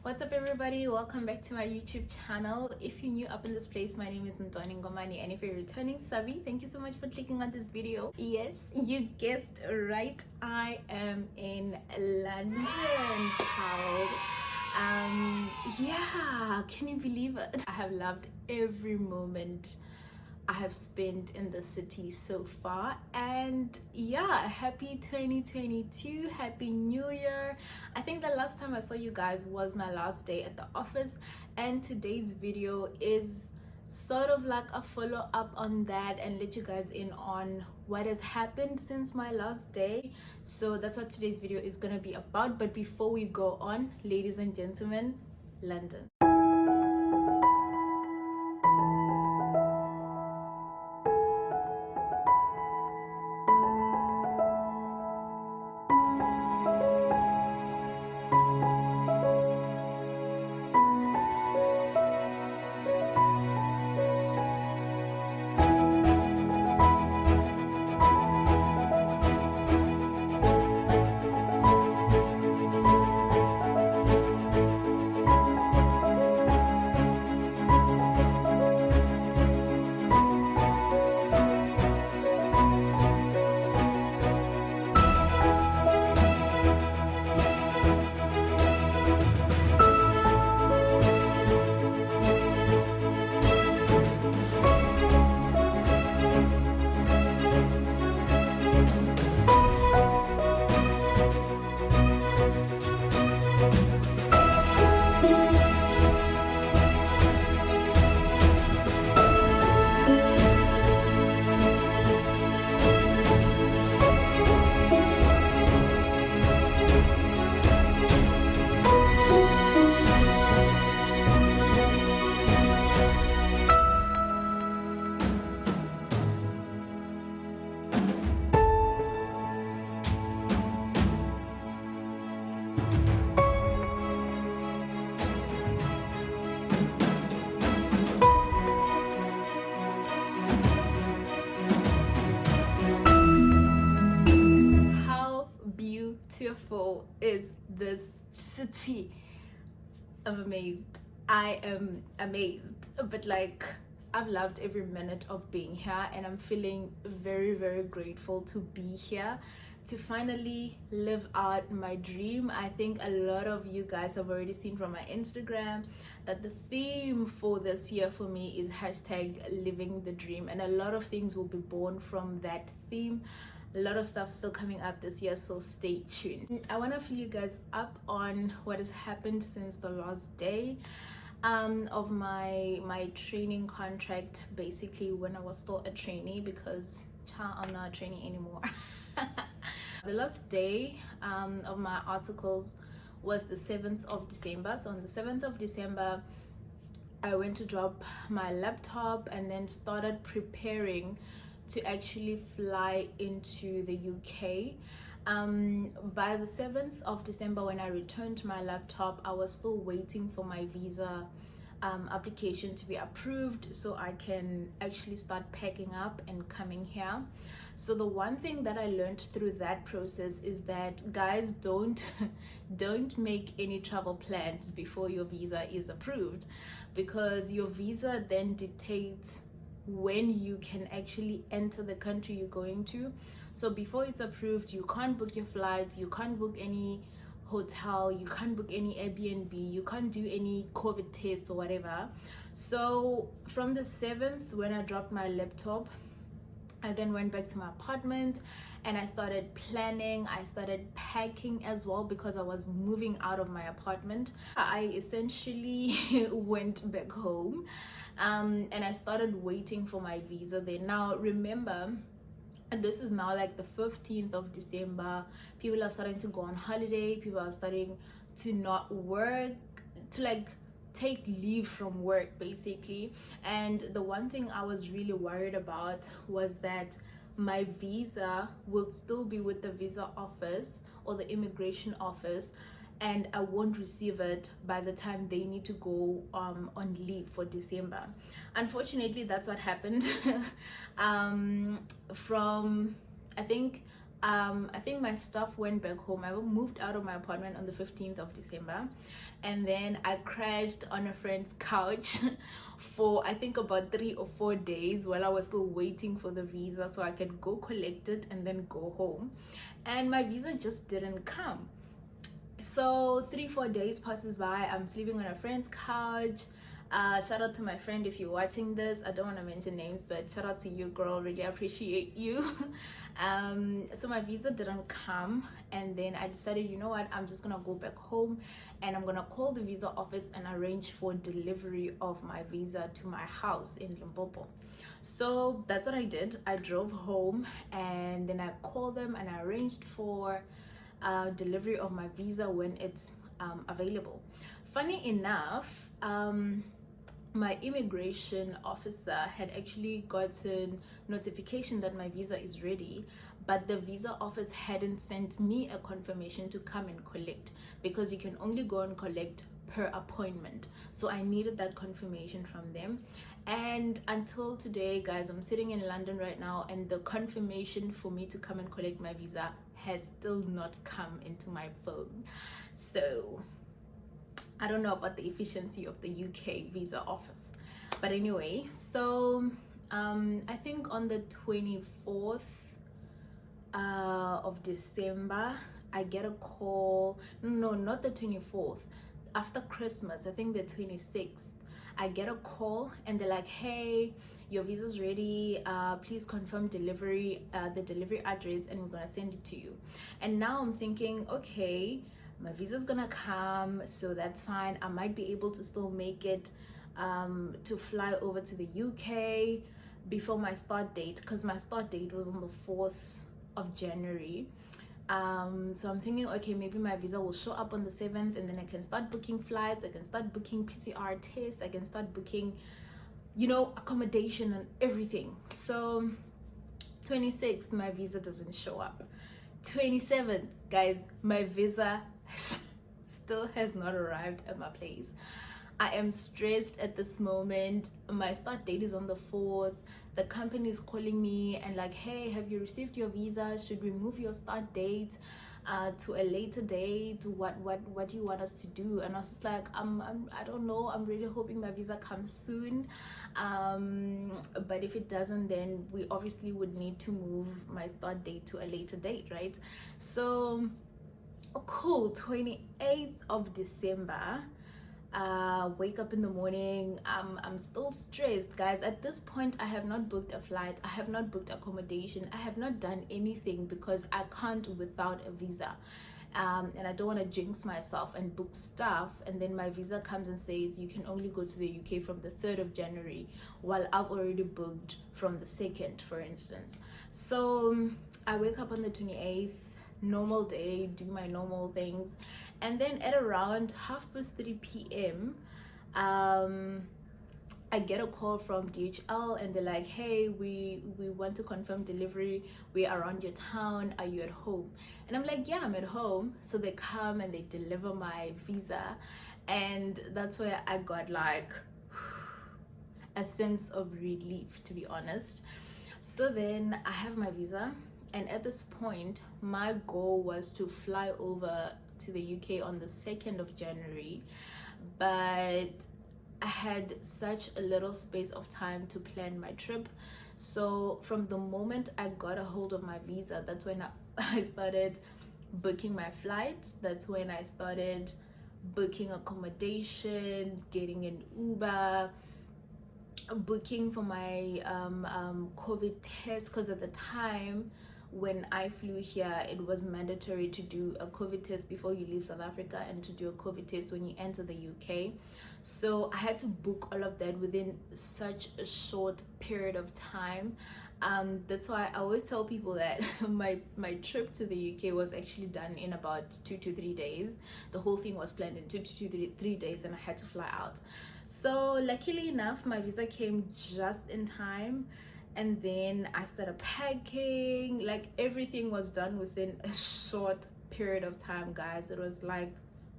What's up everybody, welcome back to my YouTube channel. If you're new up in this place, my name is Ntoni Ngomani, and if you're returning subby, thank you so much for clicking on this video. Yes, you guessed right, I am in London, child. Yeah, can you believe it? I have loved every moment I have spent in the city so far, and yeah, happy 2022, happy new year. I think the last time I saw you guys was my last day at the office, and today's video is sort of like a follow-up on that and let you guys in on what has happened since my last day. So that's what today's video is gonna be about. But before we go on, ladies and gentlemen, London. Beautiful is this city. I'm amazed. I am amazed, but like, I've loved every minute of being here, and I'm feeling very grateful to be here to finally live out my dream. I think a lot of you guys have already seen from my Instagram that the theme for this year for me is hashtag living the dream, and a lot of things will be born from that theme. A lot of stuff still coming up this year, so stay tuned. I want to fill you guys up on what has happened since the last day of my training contract, basically when I was still a trainee, because I'm not a trainee anymore. The last day of my articles was the 7th of December. So on the 7th of December, I went to drop my laptop and then started preparing to actually fly into the UK. By the 7th of December, when I returned my laptop, I was still waiting for my visa application to be approved so I can actually start packing up and coming here. So the one thing that I learned through that process is that, guys, don't make any travel plans before your visa is approved, because your visa then dictates when you can actually enter the country you're going to. So before it's approved, you can't book your flights, you can't book any hotel, you can't book any Airbnb, you can't do any COVID tests or whatever. So from the 7th, when I dropped my laptop, I then went back to my apartment and I started planning. I started packing as well, because I was moving out of my apartment. I essentially went back home and I started waiting for my visa there. Now remember, and this is now like the 15th of December, people are starting to go on holiday, people are starting to not work, to like take leave from work basically. And the one thing I was really worried about was that my visa will still be with the visa office or the immigration office, and I won't receive it by the time they need to go on leave for December. Unfortunately, that's what happened. From I think I think my stuff went back home. I moved out of my apartment on the 15th of December, and then I crashed on a friend's couch for I think about 3 or 4 days while I was still waiting for the visa so I could go collect it and then go home. And my visa just didn't come. So 3-4 days passes by. I'm sleeping on a friend's couch. Shout out to my friend if you're watching this. I don't want to mention names, but shout out to you, girl. Really appreciate you. So my visa didn't come, and then I decided, you know what, I'm just gonna go back home and I'm gonna call the visa office and arrange for delivery of my visa to my house in Limpopo. So that's what I did. I drove home and then I called them and I arranged for delivery of my visa when it's available. Funny enough, my immigration officer had actually gotten notification that my visa is ready, but the visa office hadn't sent me a confirmation to come and collect, because you can only go and collect per appointment. So I needed that confirmation from them. And until today, guys, I'm sitting in London right now, and the confirmation for me to come and collect my visa has still not come into my phone. So I don't know about the efficiency of the UK visa office, but anyway, so I think on the 24th of December I get a call. No, not the 24th, after Christmas, I think the 26th, I get a call and they're like, hey, your visa's ready, please confirm delivery, the delivery address, and we're gonna send it to you. And now I'm thinking, okay, my visa's gonna come, so that's fine. I might be able to still make it to fly over to the UK before my start date, because my start date was on the 4th of January. So I'm thinking, okay, maybe my visa will show up on the 7th, and then I can start booking flights, I can start booking PCR tests, I can start booking, you know, accommodation and everything. So 26th, my visa doesn't show up. 27th, guys, my visa still has not arrived at my place. I am stressed at this moment. My start date is on the 4th. The company is calling me and like, hey, have you received your visa? Should we move your start date to a later date? What do you want us to do? And I was just like, I don't know. I'm really hoping my visa comes soon. But if it doesn't, then we obviously would need to move my start date to a later date, right? So cool. 28th of December, wake up in the morning. I'm still stressed, guys. At this point, I have not booked a flight, I have not booked accommodation, I have not done anything, because I can't without a visa. And I don't want to jinx myself and book stuff, and then my visa comes and says you can only go to the UK from the 3rd of January, while I've already booked from the 2nd, for instance. So I wake up on the 28th, normal day, do my normal things, and then at around 3:30 p.m. I get a call from DHL and they're like, hey, we want to confirm delivery, we're around your town, are you at home? And I'm like, yeah, I'm at home. So they come and they deliver my visa, and that's where I got like a sense of relief, to be honest. So then I have my visa, and at this point my goal was to fly over to the UK on the 2nd of January, but I had such a little space of time to plan my trip. So from the moment I got a hold of my visa, that's when I started booking my flights. That's when I started booking accommodation, getting an Uber, booking for my COVID test, because at the time when I flew here, it was mandatory to do a COVID test before you leave South Africa and to do a COVID test when you enter the UK. So I had to book all of that within such a short period of time. That's why I always tell people that my trip to the UK was actually done in about 2 to 3 days. The whole thing was planned in 2 to 3 days, and I had to fly out. So luckily enough, my visa came just in time, and then I started packing. Like, everything was done within a short period of time, guys. It was like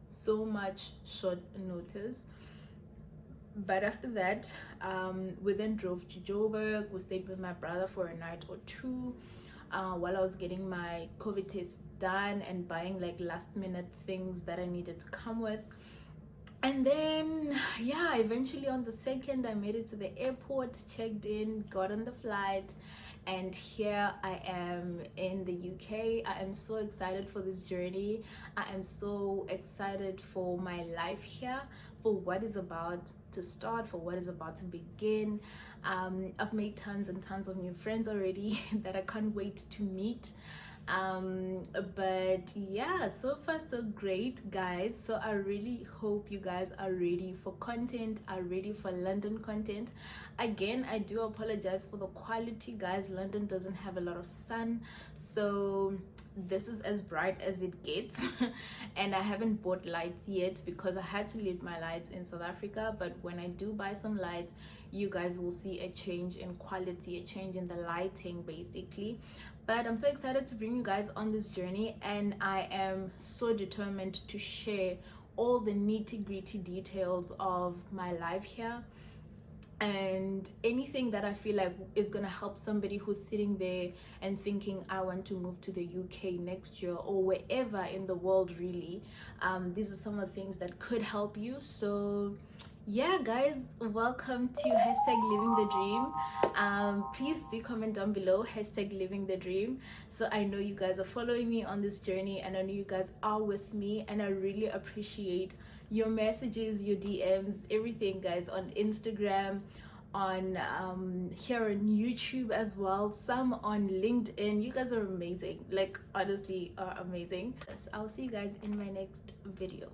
so much short notice. But after that, we then drove to Joburg. We stayed with my brother for a night or two. while I was getting my COVID test done and buying like last minute things that I needed to come with. And then yeah, eventually on the 2nd I made it to the airport, checked in, got on the flight, and here I am in the UK. I am so excited for this journey. I am so excited for my life here, for what is about to start, for what is about to begin. I've made tons and tons of new friends already that I can't wait to meet. But yeah, so far so great, guys. So I really hope you guys are ready for content, are ready for London content. Again, I do apologize for the quality, guys. London doesn't have a lot of sun, so this is as bright as it gets. And I haven't bought lights yet because I had to leave my lights in South Africa, but when I do buy some lights, you guys will see a change in quality, a change in the lighting basically. But I'm so excited to bring you guys on this journey, and I am so determined to share all the nitty-gritty details of my life here, and anything that I feel like is gonna help somebody who's sitting there and thinking, I want to move to the UK next year or wherever in the world really. These are some of the things that could help you. So yeah, guys, welcome to #living the dream. Please do comment down below #living the dream, so I know you guys are following me on this journey, and I know you guys are with me, and I really appreciate your messages, your DMs, everything, guys, on Instagram, on here on YouTube as well, some on LinkedIn. You guys are amazing, like honestly are amazing. I'll see you guys in my next video.